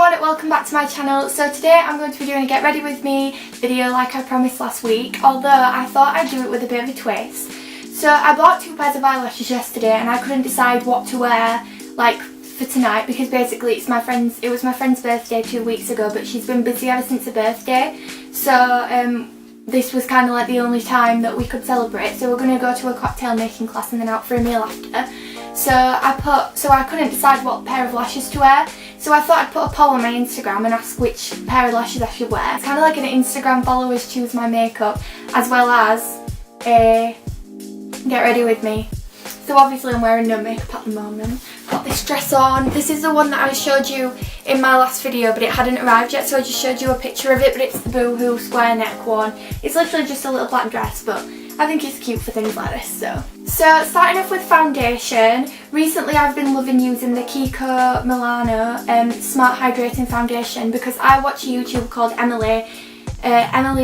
everyone, welcome back to my channel. So today I'm going to be doing a get ready with me video like I promised last week, although I thought I'd do it with a bit of a twist. So I bought 2 pairs of eyelashes yesterday and I couldn't decide what to wear for tonight because basically it was my friend's birthday 2 weeks ago, but she's been busy ever since her birthday. So this was kind of like the only time that we could celebrate. So we're going to go to a cocktail making class and then out for a meal after. So I couldn't decide what pair of lashes to wear. So I thought I'd put a poll on my Instagram and ask which pair of lashes I should wear. It's kind of like an Instagram followers choose my makeup as well as a get ready with me. So obviously I'm wearing no makeup at the moment. Got this dress on. This is the one that I showed you in my last video, but it hadn't arrived yet, so I just showed you a picture of it, but it's the Boohoo square neck one. It's literally just a little black dress, but I think it's cute for things like this. So starting off with foundation, recently I've been loving using the Kiko Milano Smart Hydrating Foundation because I watch a YouTuber called Emily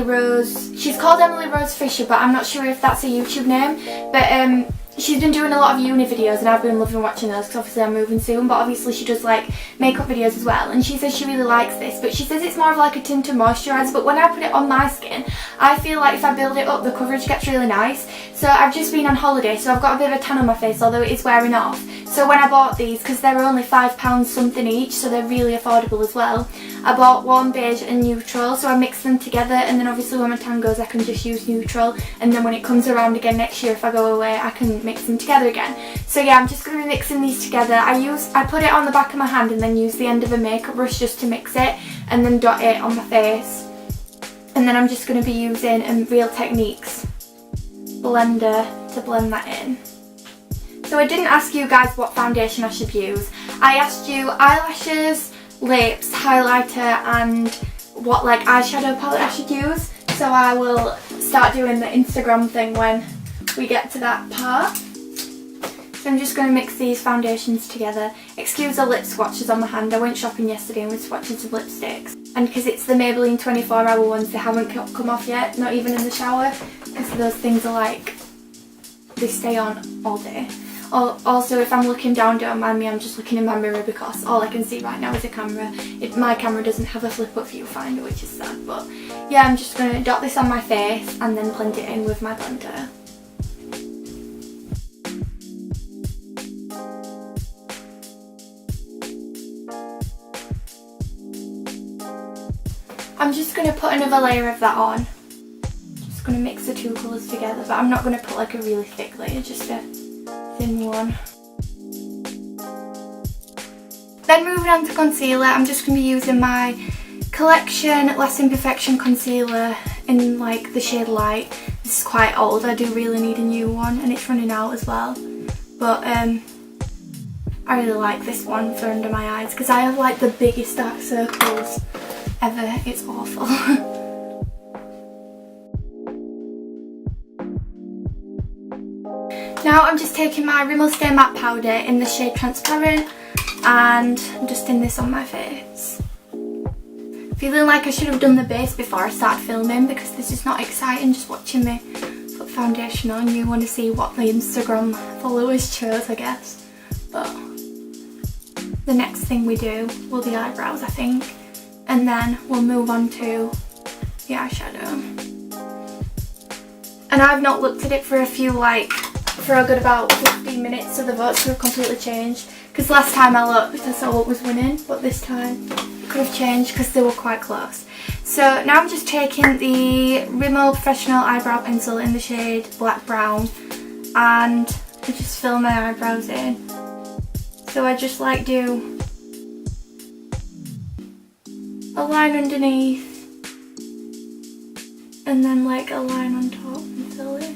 Rose. She's called Emily Rose Fisher, but I'm not sure if that's a YouTube name. But she's been doing a lot of uni videos and I've been loving watching those because obviously I'm moving soon, but obviously she does like makeup videos as well, and she says she really likes this, but she says it's more of like a tinted moisturiser, but when I put it on my skin I feel like if I build it up the coverage gets really nice. So I've just been on holiday, so I've got a bit of a tan on my face, although it is wearing off. So when I bought these, because they were only £5 something each, so they're really affordable as well, I bought warm, beige and neutral, so I mixed them together, and then obviously when my tan goes I can just use neutral, and then when it comes around again next year if I go away I can mix them together again. So yeah, I'm just going to be mixing these together. I put it on the back of my hand and then use the end of a makeup brush just to mix it and then dot it on my face. And then I'm just going to be using Real Techniques blender to blend that in. So I didn't ask you guys what foundation I should use. I asked you eyelashes, lips, highlighter and what eyeshadow palette I should use. So I will start doing the Instagram thing when we get to that part. So I'm just going to mix these foundations together. Excuse the lip swatches on my hand. I went shopping yesterday and was swatching some lipsticks. And because it's the Maybelline 24-hour ones, they haven't come off yet, not even in the shower. Because those things are they stay on all day. Also, if I'm looking down, don't mind me, I'm just looking in my mirror because all I can see right now is a camera. My camera doesn't have a flip-up viewfinder, which is sad. But yeah, I'm just going to dot this on my face and then blend it in with my blender. I'm just going to put another layer of that on. Just going to mix the 2 colours together, but I'm not going to put a really thick layer, just a thin one. Then moving on to concealer, I'm just going to be using my Collection Lasting Perfection concealer in the shade Light. This is quite old, I do really need a new one and it's running out as well. But I really like this one for under my eyes because I have the biggest dark circles ever. It's awful. Now I'm just taking my Rimmel Stay Matte Powder in the shade Transparent and I'm dusting this on my face. Feeling like I should have done the base before I started filming because this is not exciting just watching me put foundation on. You want to see what the Instagram followers chose, I guess. But the next thing we do will be eyebrows, I think. And then we'll move on to the eyeshadow. And I've not looked at it for a good about 15 minutes, so the votes have completely changed. Because last time I looked, I saw what was winning, but this time it could have changed because they were quite close. So now I'm just taking the Rimmel Professional Eyebrow Pencil in the shade Black Brown, and I just fill my eyebrows in. So I just do a line underneath and then a line on top and fill it.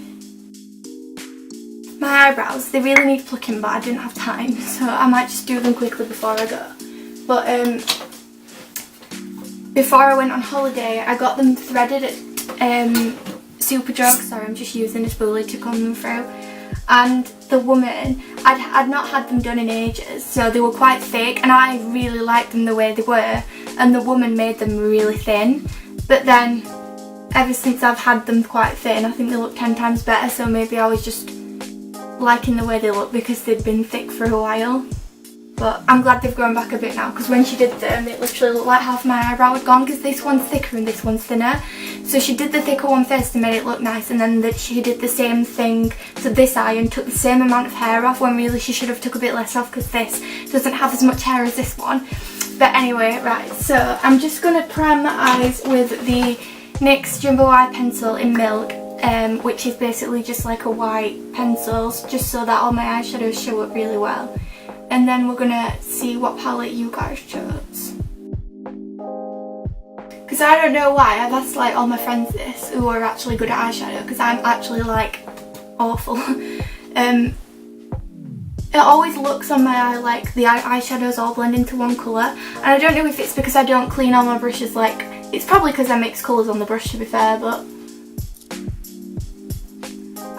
My eyebrows, they really need plucking, but I didn't have time, so I might just do them quickly before I go. But before I went on holiday I got them threaded at Superdrug. Sorry, I'm just using a spoolie to comb them through. And the woman, I'd not had them done in ages, so they were quite thick and I really liked them the way they were, and the woman made them really thin. But then ever since I've had them quite thin, I think they look 10 times better, so maybe I was just liking the way they look because they'd been thick for a while. but I'm glad they've grown back a bit now, because when she did them it literally looked like half my eyebrow had gone, because this one's thicker and this one's thinner. So she did the thicker one first and made it look nice, and then she did the same thing to this eye and took the same amount of hair off, when really she should have took a bit less off, because this doesn't have as much hair as this one. But anyway, right, so I'm just going to prime my eyes with the NYX Jumbo Eye Pencil in Milk, which is basically just like a white pencil, just so that all my eyeshadows show up really well. And then we're gonna see what palette you guys chose. Because I don't know why, I've asked like all my friends this who are actually good at eyeshadow, because I'm actually like awful. It always looks on my eye like the eyeshadows all blend into one colour, and I don't know if it's because I don't clean all my brushes, like it's probably because I mix colours on the brush, to be fair, but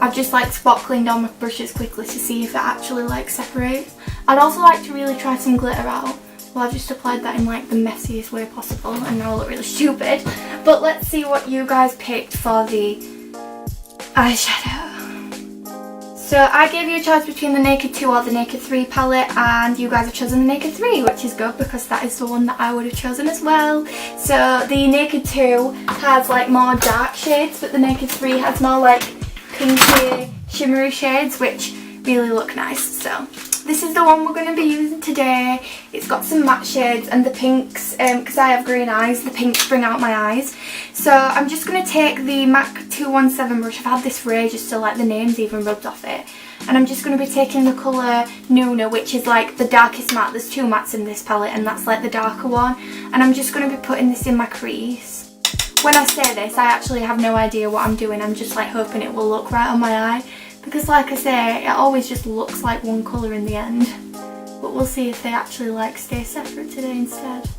I've just like spot cleaned all my brushes quickly to see if it actually like separates. I'd also like to really try some glitter out. Well, I've just applied that in like the messiest way possible and now I look really stupid. But let's see what you guys picked for the eyeshadow. So I gave you a choice between the Naked 2 or the Naked 3 palette, and you guys have chosen the Naked 3, which is good because that is the one that I would have chosen as well. So the Naked 2 has like more dark shades, but the Naked 3 has more like pinky shimmery shades, which really look nice. So this is the one we're going to be using today. It's got some matte shades, and the pinks, because I have green eyes, the pinks bring out my eyes. So I'm just going to take the MAC 217 brush. I've had this for ages, so like the name's even rubbed off it. And I'm just going to be taking the colour Nuna, which is like the darkest matte. There's two mattes in this palette and that's like the darker one. And I'm just going to be putting this in my crease. When I say this, I actually have no idea what I'm doing. I'm just like hoping it will look right on my eye. Because like I say, it always just looks like one colour in the end. But we'll see if they actually like stay separate today instead.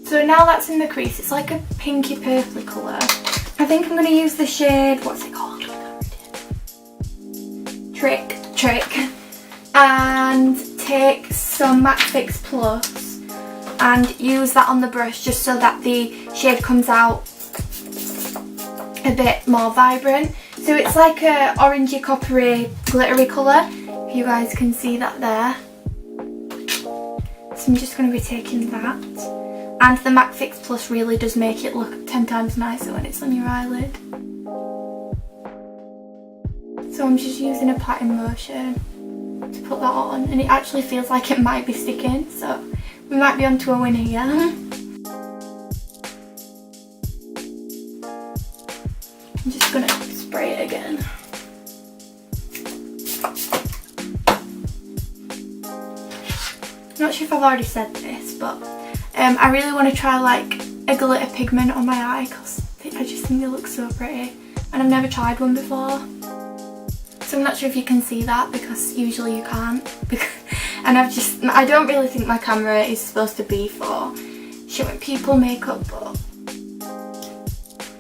So now that's in the crease, it's like a pinky purpley colour. I think I'm going to use the shade, what's it called? Trick. And take some Matte Fix Plus and use that on the brush just so that the shade comes out a bit more vibrant. So it's like a orangey coppery glittery colour, if you guys can see that there. So I'm just going to be taking that, and the Matte Fix Plus really does make it look 10 times nicer when it's on your eyelid. So I'm just using a patting motion to put that on, and it actually feels like it might be sticking, so we might be onto a winner here. I'm just going to spray it again. I'm not sure if I've already said this, but I really want to try like a glitter pigment on my eye because I just think they look so pretty, and I've never tried one before. So I'm not sure if you can see that because usually you can't. And I don't really think my camera is supposed to be for showing people makeup, but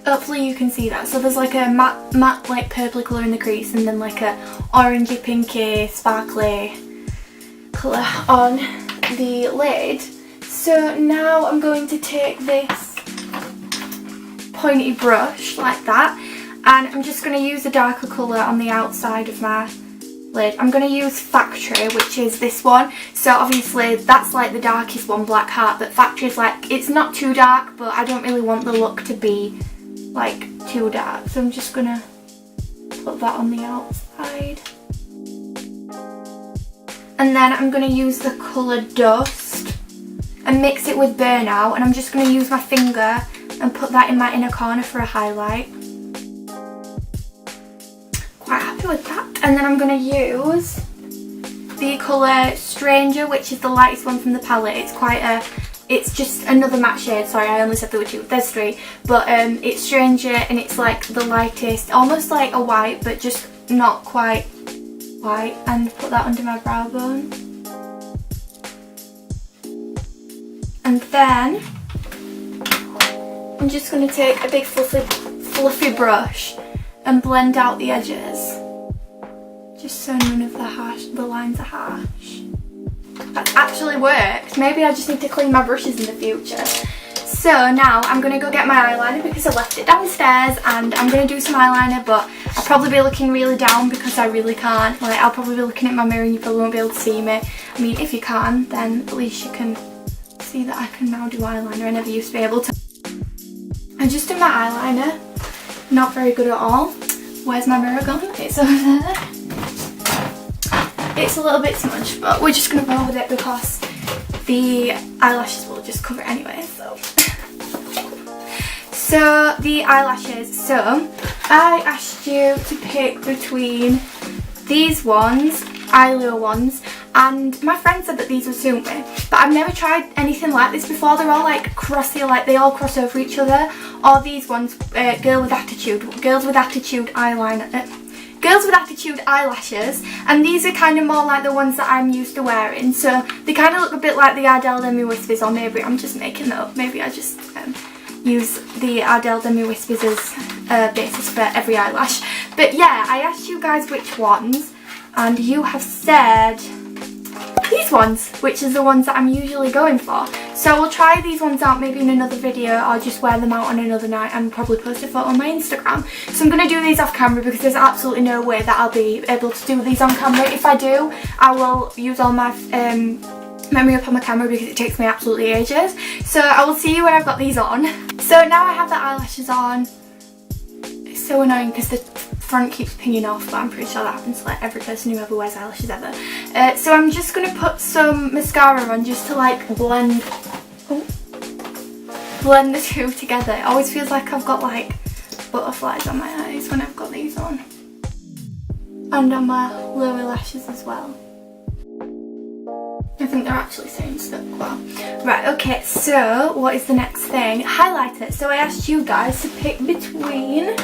hopefully you can see that. So there's like a matte like purpley colour in the crease, and then like a orangey pinky sparkly colour on the lid. So now I'm going to take this pointy brush like that, and I'm just going to use a darker colour on the outside of my lid. I'm going to use Factory, which is this one. So obviously that's like the darkest one, Black Heart, but Factory is like, it's not too dark, but I don't really want the look to be like too dark. So I'm just going to put that on the outside. And then I'm going to use the colour Dust and mix it with Burnout, and I'm just going to use my finger and put that in my inner corner for a highlight. Quite happy with that. And then I'm going to use the colour Stranger, which is the lightest one from the palette. It's just another matte shade. Sorry, I only said there were two. There's three. But it's Stranger, and it's like the lightest, almost like a white, but just not quite white. And put that under my brow bone. And then I'm just going to take a big fluffy brush and blend out the edges, just so none of the lines are harsh. That actually worked. Maybe I just need to clean my brushes in the future. So now I'm going to go get my eyeliner because I left it downstairs, and I'm going to do some eyeliner, but I'll probably be looking really down because I really can't. Like, I'll probably be looking at my mirror and you probably won't be able to see me. I mean, if you can, then at least you can see that I can now do eyeliner. I never used to be able to. I just did my eyeliner. Not very good at all. Where's my mirror gone? It's over there. It's a little bit smudged, but we're just going to go with it because the eyelashes will just cover it anyway, so. So the eyelashes, so I asked you to pick between these ones, eyelure ones, and my friend said that these would suit me, but I've never tried anything like this before. They're all like crossy, like they all cross over each other. Or these ones, Girls with Attitude eyeliner. Girls with Attitude eyelashes, and these are kind of more like the ones that I'm used to wearing, so they kind of look a bit like the Ardell Demi Wispies, or maybe I'm just making that up. Maybe I just use the Ardell Demi Wispies as basis for every eyelash. But yeah, I asked you guys which ones, and you have said these ones, which is the ones that I'm usually going for. So we'll try these ones out maybe in another video. I'll just wear them out on another night and probably post a photo on my Instagram. So I'm going to do these off camera because there's absolutely no way that I'll be able to do these on camera. If I do, I will use all my memory up on my camera because it takes me absolutely ages. So I will see you when I've got these on. So now I have the eyelashes on. It's so annoying because the front keeps pinging off, but I'm pretty sure that happens to like every person who ever wears eyelashes ever. So I'm just going to put some mascara on just to like blend the two together. It always feels like I've got like butterflies on my eyes when I've got these on. And on my lower lashes as well. I think they're actually staying stuck well. Right, okay, so what is the next thing? Highlighter. So I asked you guys to pick between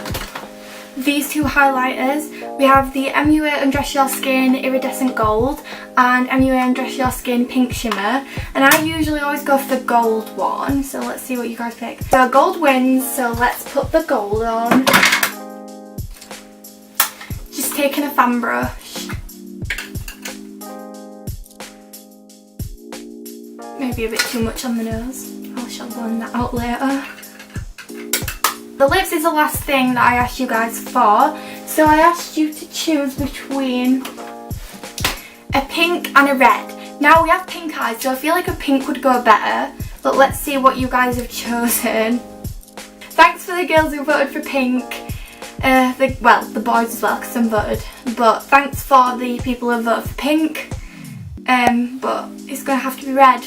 these two highlighters. We have the MUA Undress Your Skin Iridescent Gold and MUA Undress Your Skin Pink Shimmer, and I usually always go for the gold one, so let's see what you guys pick. So gold wins, so let's put the gold on. Just taking a fan brush. Maybe a bit too much on the nose. I shall blend that out later. The lips is the last thing that I asked you guys for, so I asked you to choose between a pink and a red. Now we have pink eyes, so I feel like a pink would go better, but let's see what you guys have chosen. Thanks for the girls who voted for pink, the boys as well because I'm voted, but thanks for the people who voted for pink, but it's going to have to be red.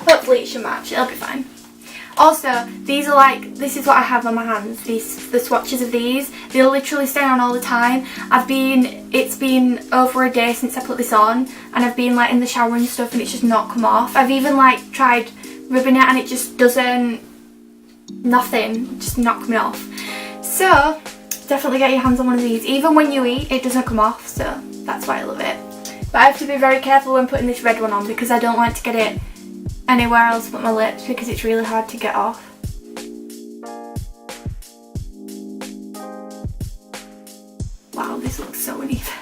Hopefully it should match, it'll be fine. Also, these are like, this is what I have on my hands, the swatches of these. They'll literally stay on all the time. It's been over a day since I put this on, and I've been like in the shower and stuff and it's just not come off. I've even like tried rubbing it and it just doesn't, nothing, just not coming off. So, definitely get your hands on one of these. Even when you eat, it doesn't come off, so that's why I love it. But I have to be very careful when putting this red one on because I don't like to get it anywhere else but my lips because it's really hard to get off. Wow, this looks so uneven.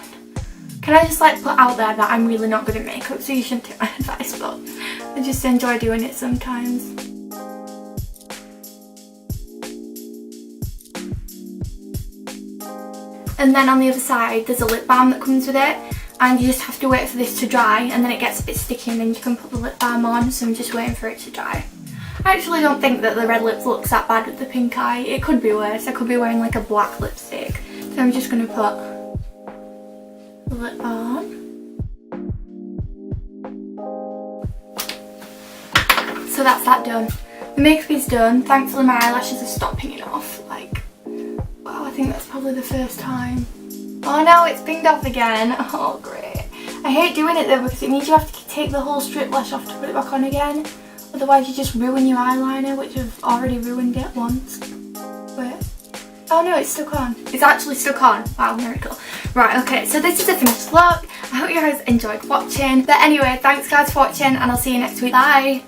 Can I just like put out there that I'm really not good at makeup, so you shouldn't take my advice, but I just enjoy doing it sometimes. And then on the other side there's a lip balm that comes with it, and you just have to wait for this to dry and then it gets a bit sticky and then you can put the lip balm on, so I'm just waiting for it to dry. I actually don't think that the red lips looks that bad with the pink eye. It could be worse. I could be wearing like a black lipstick. So I'm just going to put the lip balm. So that's that done. The makeup is done. Thankfully my eyelashes have stopped pinging off. Like, wow, I think that's probably the first time. Oh no, it's pinged off again. Oh great. I hate doing it though because it means you have to take the whole strip lash off to put it back on again. Otherwise you just ruin your eyeliner, which I've already ruined it once. Wait. Oh no, it's stuck on. It's actually stuck on. Wow, miracle. Right, okay, so this is a finished look. I hope you guys enjoyed watching. But anyway, thanks guys for watching and I'll see you next week. Bye.